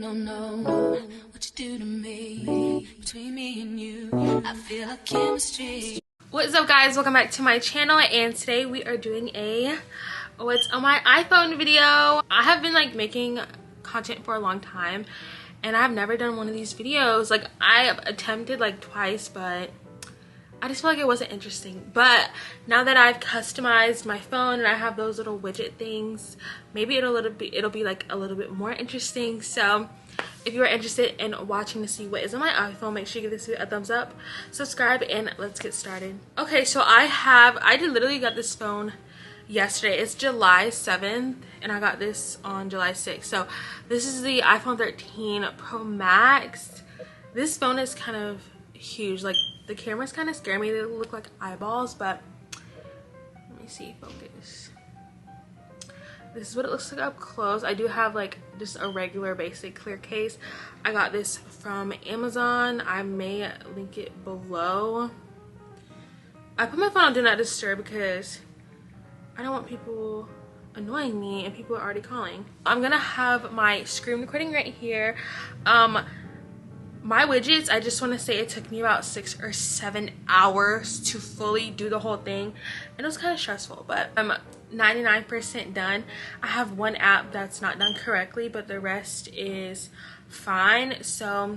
No, no, what you do to me, between me and you, I feel a chemistry. What's up, guys? Welcome back to my channel, and today we are doing a what's on my iPhone video. I have been like making content for a long time, and I've never done one of these videos. Like, I have attempted like twice, but I just feel like it wasn't interesting. But now that I've customized my phone and I have those little widget things, maybe it'll be like a little bit more interesting. So if you are interested in watching to see what is on my iPhone, make sure you give this video a thumbs up, subscribe, and let's get started. Okay, so I literally got this phone yesterday. It's July 7th and I got this on July 6th. So this is the iPhone 13 Pro Max. This phone is kind of huge. Like, the cameras kind of scare me. They look like eyeballs, but let me see, focus. This is what it looks like up close. I do have like just a regular basic clear case. I got this from Amazon. I may link it below. I put my phone on Do Not Disturb because I don't want people annoying me and people are already calling. I'm gonna have my screen recording right here. My widgets, I just want to say it took me about 6 or 7 hours to fully do the whole thing, and it was kind of stressful, but I'm 99% done. I have one app that's not done correctly, but the rest is fine. So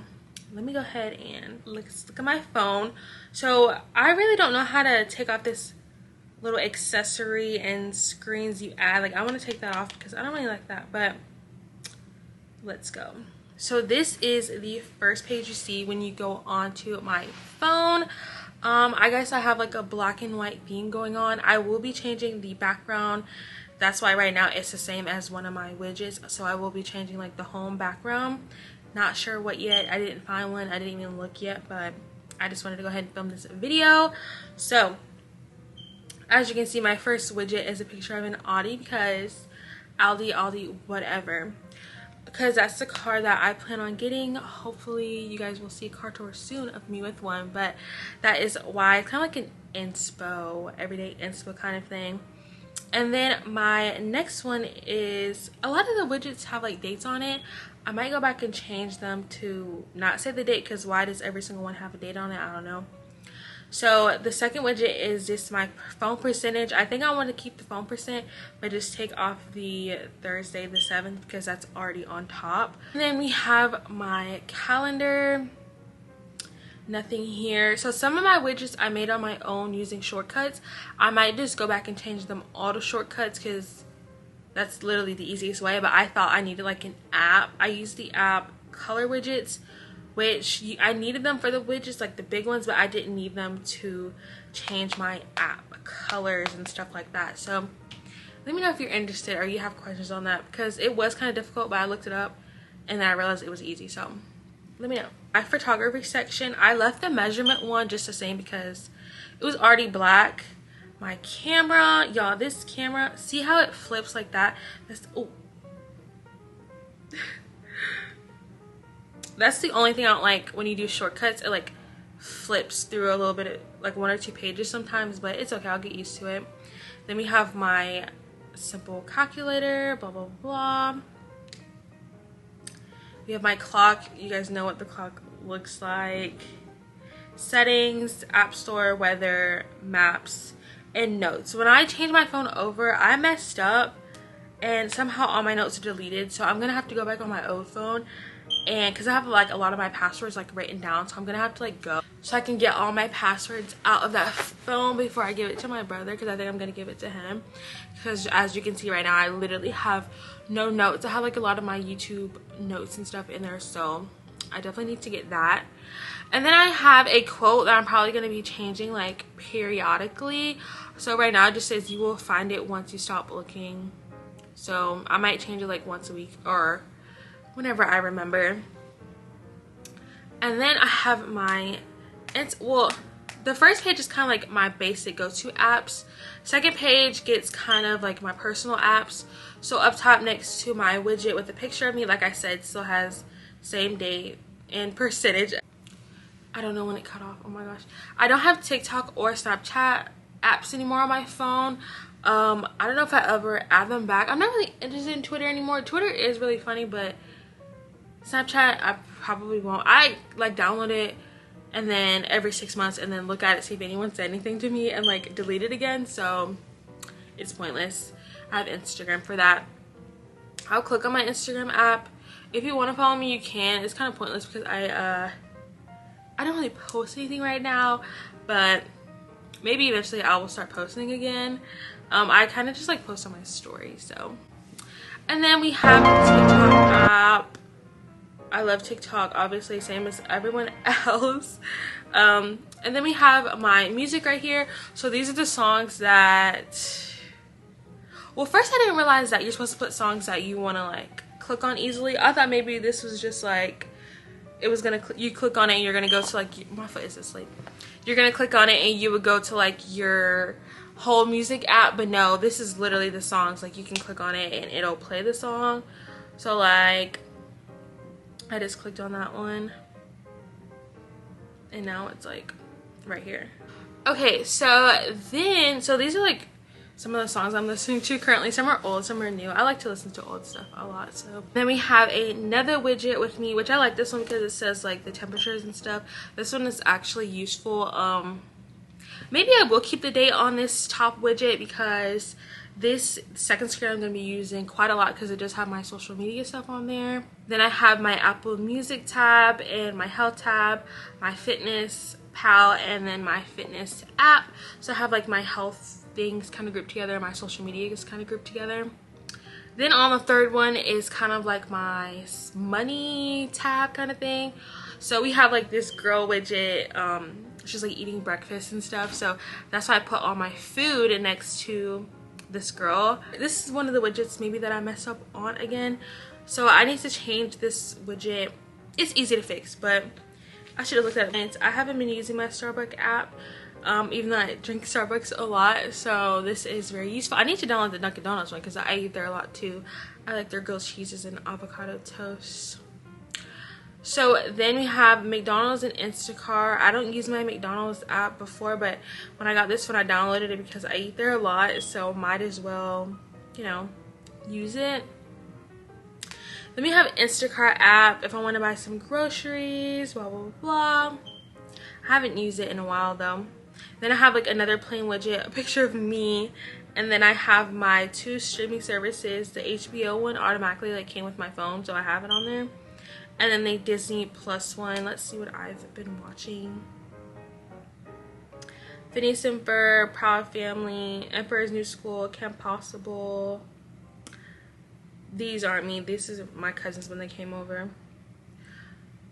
let me go ahead and let's look at my phone. So I really don't know how to take off this little accessory and screens you add. Like, I want to take that off because I don't really like that, but let's go. So this is the first page you see when you go onto my phone. I guess I have like a black and white theme going on. I will be changing the background. That's why right now it's the same as one of my widgets. So I will be changing like the home background. Not sure what yet. I didn't find one. I didn't even look yet, but I just wanted to go ahead and film this video. So as you can see, my first widget is a picture of an Audi because Aldi, whatever. Because that's the car that I plan on getting. Hopefully you guys will see a car tour soon of me with one, but that is why. It's kind of like an inspo, everyday inspo kind of thing. And then my next one is, a lot of the widgets have like dates on it. I might go back and change them to not say the date, because why does every single one have a date on it? I don't know. So the second widget is just my phone percentage. I think I want to keep the phone percent, but just take off the Thursday the 7th because that's already on top. And then we have my calendar. Nothing here. So some of my widgets I made on my own using shortcuts. I might just go back and change them all to shortcuts because that's literally the easiest way. But I thought I needed like an app. I used the app Color Widgets, which I needed them for the widgets, like the big ones, but I didn't need them to change my app colors and stuff like that. So let me know if you're interested or you have questions on that, because it was kind of difficult, but I looked it up and then I realized it was easy. So let me know. My photography section, I left the measurement one just the same because it was already black. My camera, y'all, this camera, see how it flips like that? That's the only thing I don't like when you do shortcuts. It like flips through a little bit of like 1 or 2 pages sometimes, but it's okay, I'll get used to it. Then we have my simple calculator, blah blah blah. We have my clock. You guys know what the clock looks like. Settings, app store, weather, maps, and notes. When I changed my phone over, I messed up and somehow all my notes are deleted, so I'm gonna have to go back on my old phone. And because I have like a lot of my passwords like written down, so I'm gonna have to like go so I can get all my passwords out of that phone before I give it to my brother, because I think I'm gonna give it to him, because as you can see right now I literally have no notes. I have like a lot of my YouTube notes and stuff in there, so I definitely need to get that. And then I have a quote that I'm probably going to be changing like periodically. So right now it just says, "You will find it once you stop looking." So I might change it like once a week or whenever I remember. And then I have my, the first page is kind of like my basic go-to apps. Second page gets kind of like my personal apps. So up top next to my widget with a picture of me, like I said, still has same date and percentage. I don't know when it cut off. Oh my gosh. I don't have TikTok or Snapchat apps anymore on my phone. I don't know if I ever add them back. I'm not really interested in Twitter anymore. Twitter is really funny, but Snapchat, I probably won't. I like download it and then every 6 months and then look at it, see if anyone said anything to me, and like delete it again. So it's pointless. I have Instagram for that. I'll click on my Instagram app. If you want to follow me, you can. It's kind of pointless because I don't really post anything right now, but maybe eventually I will start posting again. I kind of just like post on my story. So, and then we have the TikTok app. I love TikTok, obviously, same as everyone else. And then we have my music right here. So these are the songs that, well, first I didn't realize that you're supposed to put songs that you want to like click on easily. I thought maybe this was just like, it was gonna, you click on it and you're gonna go to like, my foot is asleep. You're gonna click on it and you would go to like your whole music app, but no, this is literally the songs. Like you can click on it and it'll play the song. So like, I just clicked on that one and now it's like right here. Okay, so these are like some of the songs I'm listening to currently. Some are old, some are new. I like to listen to old stuff a lot. So then we have another widget with me, which I like this one because it says like the temperatures and stuff. This one is actually useful. Maybe I will keep the date on this top widget because this second screen I'm going to be using quite a lot because it does have my social media stuff on there. Then I have my Apple Music tab and my health tab, my fitness pal, and then my fitness app. So I have like my health things kind of grouped together, my social media is kind of grouped together. Then on the third one is kind of like my money tab kind of thing. So we have like this girl widget. She's like eating breakfast and stuff. So that's why I put all my food next to this girl. This is one of the widgets maybe that I messed up on again. So I need to change this widget. It's easy to fix, but I should have looked at it. I haven't been using my Starbucks app, even though I drink Starbucks a lot. So this is very useful. I need to download the Dunkin' Donuts one because I eat there a lot too. I like their grilled cheeses and avocado toast. So then we have McDonald's and Instacart. I don't use my McDonald's app before, but when I got this one, I downloaded it because I eat there a lot. So might as well, you know, use it. Then we have Instacart app if I want to buy some groceries, blah, blah, blah. I haven't used it in a while though. Then I have like another plain widget, a picture of me. And then I have my 2 streaming services. The HBO one automatically like came with my phone, so I have it on there. And then the Disney Plus one. Let's see what I've been watching. Phineas and Ferb, Proud Family, Emperor's New School, Camp Possible. These aren't me. This is my cousins when they came over.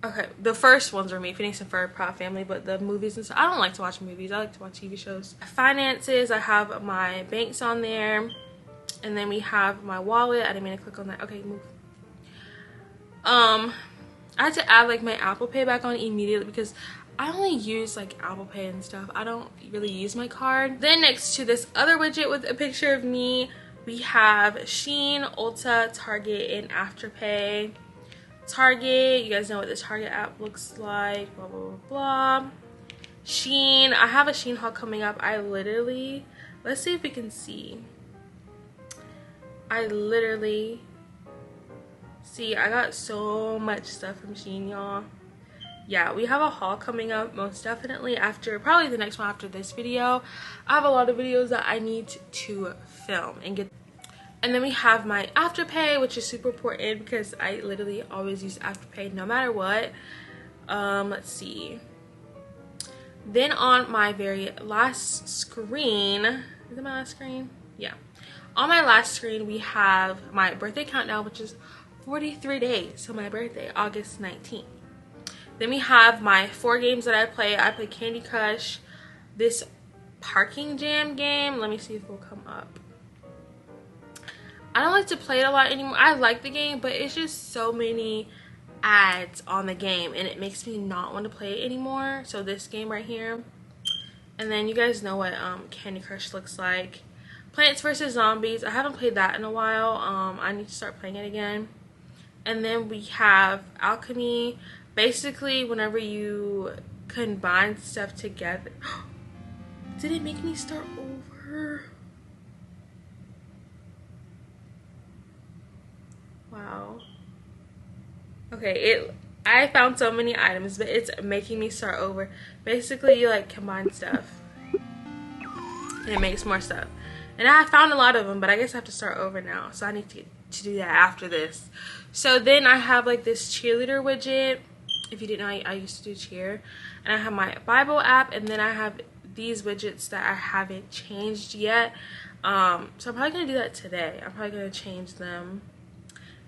Okay, the first ones are me, Phineas and Ferb, Proud Family, but the movies and stuff, I don't like to watch movies. I like to watch TV shows. Finances, I have my banks on there. And then we have my wallet. I didn't mean to click on that. Okay, move. I had to add like my Apple Pay back on immediately because I only use like Apple Pay and stuff. I don't really use my card. Then next to this other widget with a picture of me, we have Shein, Ulta, Target, and Afterpay. Target, you guys know what the Target app looks like, blah, blah, blah, blah. Shein, I have a Shein haul coming up. Let's see if we can see. See, I got so much stuff from Shein, y'all. Yeah, we have a haul coming up most definitely after, probably the next one after this video. I have a lot of videos that I need to film and get. And then we have my Afterpay, which is super important because I literally always use Afterpay no matter what. Let's see. Then on my very last screen, is it my last screen? Yeah. On my last screen, we have my birthday countdown, which is 43 days to my birthday, August 19th. Then we have my 4 games that I play. I play Candy Crush, this Parking Jam game. Let me see if it will come up. I don't like to play it a lot anymore. I like the game, but it's just so many ads on the game and it makes me not want to play it anymore. So this game right here. And then you guys know what Candy Crush looks like. Plants vs. Zombies. I haven't played that in a while. I need to start playing it again. And then we have Alchemy. Basically, whenever you combine stuff together. Did it make me start over? Wow. Okay, I found so many items, but it's making me start over. Basically, you like combine stuff and it makes more stuff. And I found a lot of them, but I guess I have to start over now. So I need to do that after this. So then I have like this cheerleader widget. If you didn't know, I used to do cheer. And I have my Bible app, and then I have these widgets that I haven't changed yet. So I'm probably going to do that today. I'm probably going to change them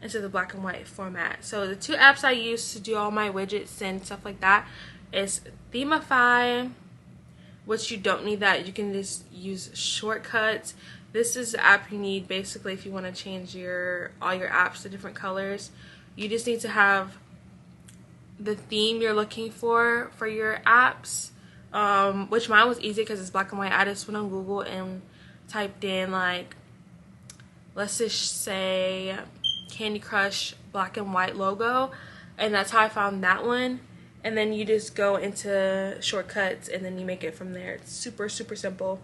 into the black and white format. So the two apps I use to do all my widgets and stuff like that is Themify, which you don't need that. You can just use shortcuts. This is the app you need basically if you want to change all your apps to different colors. You just need to have the theme you're looking for your apps, which mine was easy because it's black and white. I just went on Google and typed in, like, let's just say Candy Crush black and white logo, and that's how I found that one. And then you just go into shortcuts and then you make it from there. It's super simple.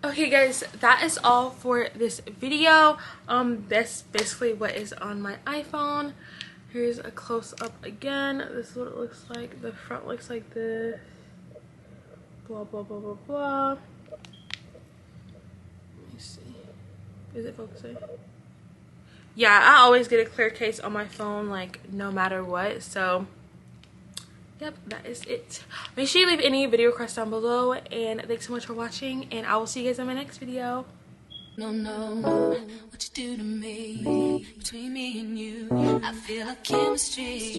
Okay guys, that is all for this video. That's basically what is on my iPhone. Here's a close-up again. This is what it looks like. The front looks like this. Blah blah blah blah blah. Let me see. Is it focusing? Yeah, I always get a clear case on my phone, like, no matter what. So yep, that is it. Make sure you leave any video requests down below, and thanks so much for watching, and I will see you guys in my next video. No, what you do to me, between me and you, I feel a chemistry.